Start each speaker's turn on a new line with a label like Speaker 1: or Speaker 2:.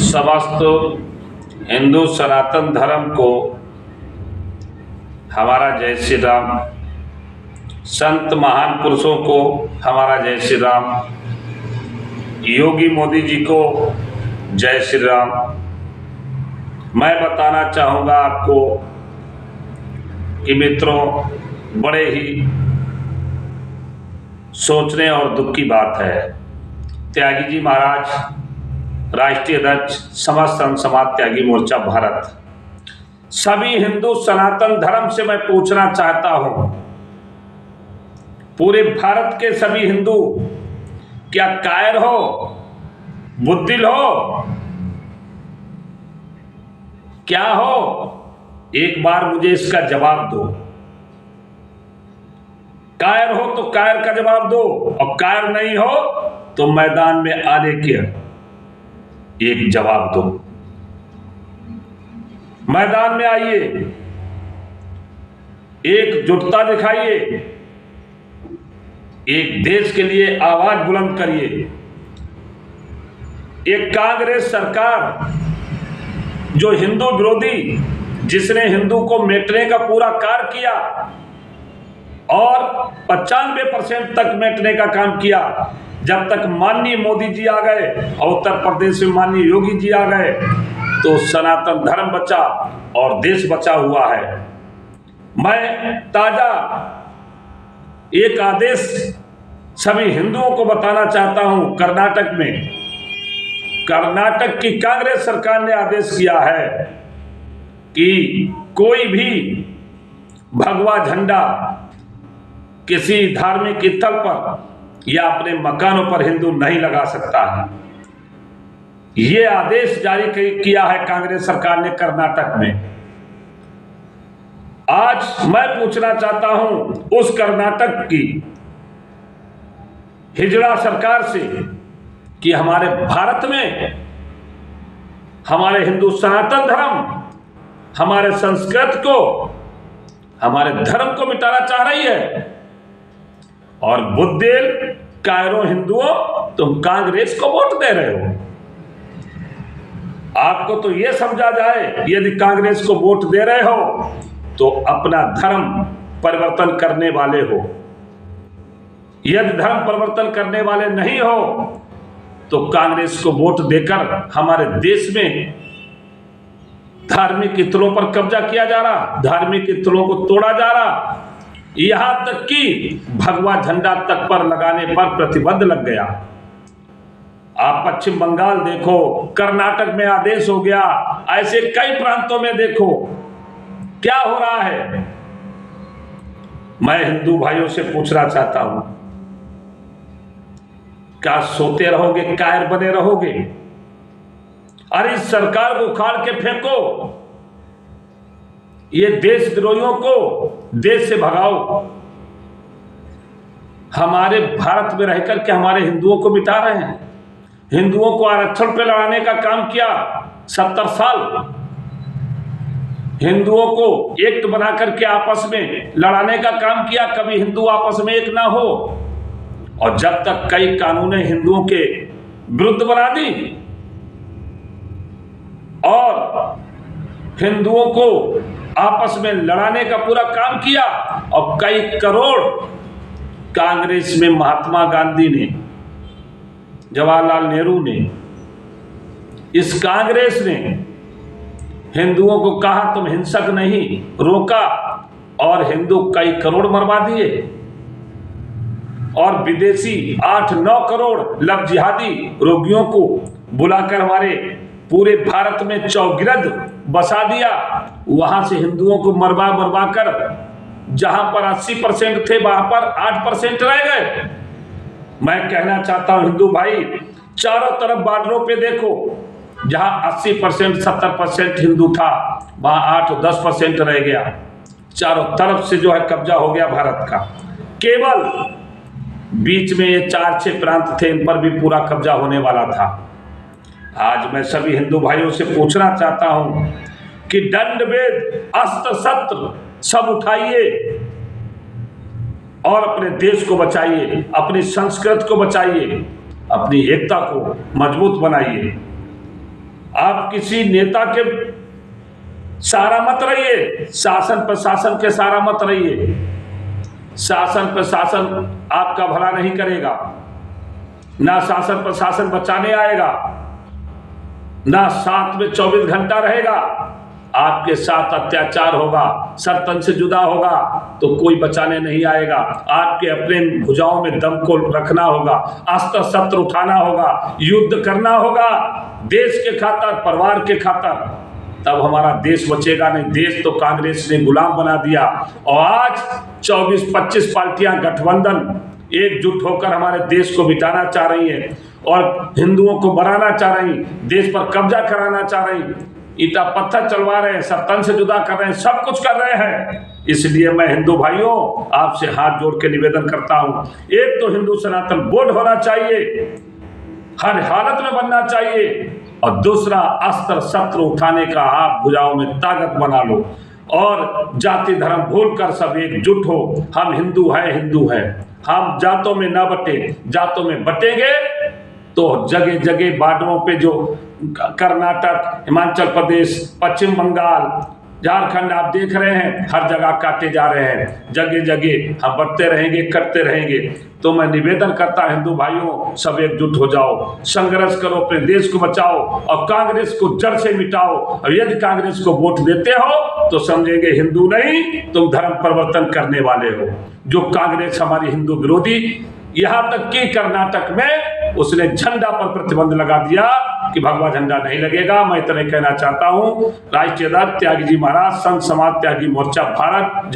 Speaker 1: समस्त हिंदू सनातन धर्म को हमारा जय श्री राम। संत महान पुरुषों को हमारा जय श्री राम। योगी मोदी जी को जय श्री राम। मैं बताना चाहूँगा आपको कि मित्रों, बड़े ही सोचने और दुख की बात है। त्यागी जी महाराज, राष्ट्रीय अध्यक्ष समस्त संत समाज त्यागी मोर्चा भारत, सभी हिंदू सनातन धर्म से मैं पूछना चाहता हूं, पूरे भारत के सभी हिंदू क्या कायर हो, बुद्धिल हो, क्या हो? एक बार मुझे इसका जवाब दो। कायर हो तो कायर का जवाब दो, और कायर नहीं हो तो मैदान में आने के एक जवाब दो। मैदान में आइए, एकजुटता दिखाइए, एक देश के लिए आवाज बुलंद करिए। एक कांग्रेस सरकार जो हिंदू विरोधी, जिसने हिंदू को मेटने का पूरा कार्य किया और 95% तक मेटने का काम किया, जब तक माननीय मोदी जी आ गए और उत्तर प्रदेश में माननीय योगी जी आ गए तो सनातन धर्म बचा और देश बचा हुआ है। मैं ताजा एक आदेश सभी हिंदुओं को बताना चाहता हूं। कर्नाटक की कांग्रेस सरकार ने आदेश किया है कि कोई भी भगवा झंडा किसी धार्मिक स्थल पर या अपने मकानों पर हिंदू नहीं लगा सकता है। यह आदेश जारी किया है कांग्रेस सरकार ने कर्नाटक में। आज मैं पूछना चाहता हूं उस कर्नाटक की हिजड़ा सरकार से कि हमारे भारत में हमारे हिंदू सनातन धर्म, हमारे संस्कृत को, हमारे धर्म को मिटाना चाह रही है, और बुद्धिल कायरों हिंदुओं, तुम कांग्रेस को वोट दे रहे हो। आपको तो यह समझा जाए, यदि कांग्रेस को वोट दे रहे हो तो अपना धर्म परिवर्तन करने वाले हो। यदि धर्म परिवर्तन करने वाले नहीं हो तो कांग्रेस को वोट देकर हमारे देश में धार्मिक स्थलों पर कब्जा किया जा रहा, धार्मिक स्थलों को तोड़ा जा रहा, यहां तक कि भगवा झंडा तक पर लगाने पर प्रतिबंध लग गया। आप पश्चिम बंगाल देखो, कर्नाटक में आदेश हो गया, ऐसे कई प्रांतों में देखो क्या हो रहा है। मैं हिंदू भाइयों से पूछना चाहता हूं, क्या सोते रहोगे, कायर बने रहोगे? अरे इस सरकार को उखाड़ के फेंको, ये देशद्रोहियों को देश से भगाओ। हमारे भारत में रहकर के हमारे हिंदुओं को मिटा रहे हैं। हिंदुओं को आरक्षण पे लड़ाने का काम किया 70 साल, हिंदुओं को एक बना करके आपस में लड़ाने का काम किया, कभी हिंदू आपस में एक ना हो। और जब तक कई कानूनें हिंदुओं के विरुद्ध बना दी और हिंदुओं को आपस में लड़ाने का पूरा काम किया, और कई करोड़ कांग्रेस में महात्मा गांधी ने, जवाहरलाल नेहरू ने, इस कांग्रेस ने हिंदुओं को कहा तुम हिंसक नहीं, रोका, और हिंदू कई करोड़ मरवा दिए। और विदेशी 8-9 करोड़ लव जिहादी रोगियों को बुलाकर हमारे पूरे भारत में चौगिरद बसा दिया। वहां से हिंदुओं को मरवा कर जहां पर 80% थे वहां पर 8% रह गए। मैं कहना चाहता हूं हिंदू भाई, चारों तरफ बॉर्डरों पे देखो, जहां 80% 70% हिंदू था वहां 8-10% रह गया। चारों तरफ से जो है कब्जा हो गया भारत का। केवल बीच में ये 4-6 प्रांत थे, इन पर भी पूरा कब्जा होने वाला था। आज मैं सभी हिंदू भाइयों से पूछना चाहता हूं कि दंड वेद अस्त्र शस्त्र सब उठाइए और अपने देश को बचाइए, अपनी संस्कृति को बचाइए, अपनी एकता को मजबूत बनाइए। आप किसी नेता के सहारा मत रहिए, शासन प्रशासन के सहारा मत रहिए। शासन प्रशासन आपका भला नहीं करेगा, ना शासन प्रशासन बचाने आएगा, ना साथ में 24 घंटा रहेगा। आपके साथ अत्याचार होगा, सर तन से जुदा होगा तो कोई बचाने नहीं आएगा। आपके अपने भुजाओं में दम को रखना होगा, अस्त्र शस्त्र उठाना होगा, युद्ध करना होगा देश के खातिर, परिवार के खातिर, तब हमारा देश बचेगा। नहीं देश तो कांग्रेस ने गुलाम बना दिया। और आज 24-25 पार्टियां गठबंधन एकजुट होकर हमारे देश को मिटाना चाह रही हैं और हिंदुओं को मराना चाह रही, देश पर कब्जा कराना चाह रही, ईटा पत्थर चलवा रहे हैं, सत्तन से जुदा कर रहे हैं, सब कुछ कर रहे हैं। इसलिए मैं हिंदू भाइयों आपसे हाथ जोड़ के निवेदन करता हूं, एक तो हिंदू सनातन बोर्ड होना चाहिए, हर हालत में बनना चाहिए, और दूसरा अस्त्र शस्त्र उठाने का आप भुजाओं में ताकत बना लो और जाति धर्म भूलकर सब एकजुट हो। हम हिंदू हैं, हम जातों में ना बटे, जातों में बटेंगे तो जगह जगह बॉर्डरों पे जो कर्नाटक, हिमाचल प्रदेश, पश्चिम बंगाल, झारखंड आप देख रहे हैं, हर जगह काटे जा रहे हैं। जगह जगह हम बढ़ते रहेंगे, करते रहेंगे। तो मैं निवेदन करता हिंदू भाइयों, सब एकजुट हो जाओ, संघर्ष करो, अपने देश को बचाओ और कांग्रेस को जड़ से मिटाओ। और यदि कांग्रेस को वोट देते हो तो समझेंगे हिंदू नहीं, तुम धर्म परिवर्तन करने वाले हो। जो कांग्रेस हमारी हिंदू विरोधी, यहाँ तक कि कर्नाटक में उसने झंडा पर प्रतिबंध लगा दिया कि भगवा झंडा नहीं लगेगा। मैं इतना कहना चाहता हूँ, राष्ट्रीय अध्यक्ष त्यागी जी महाराज, संत समाज त्यागी मोर्चा भारत।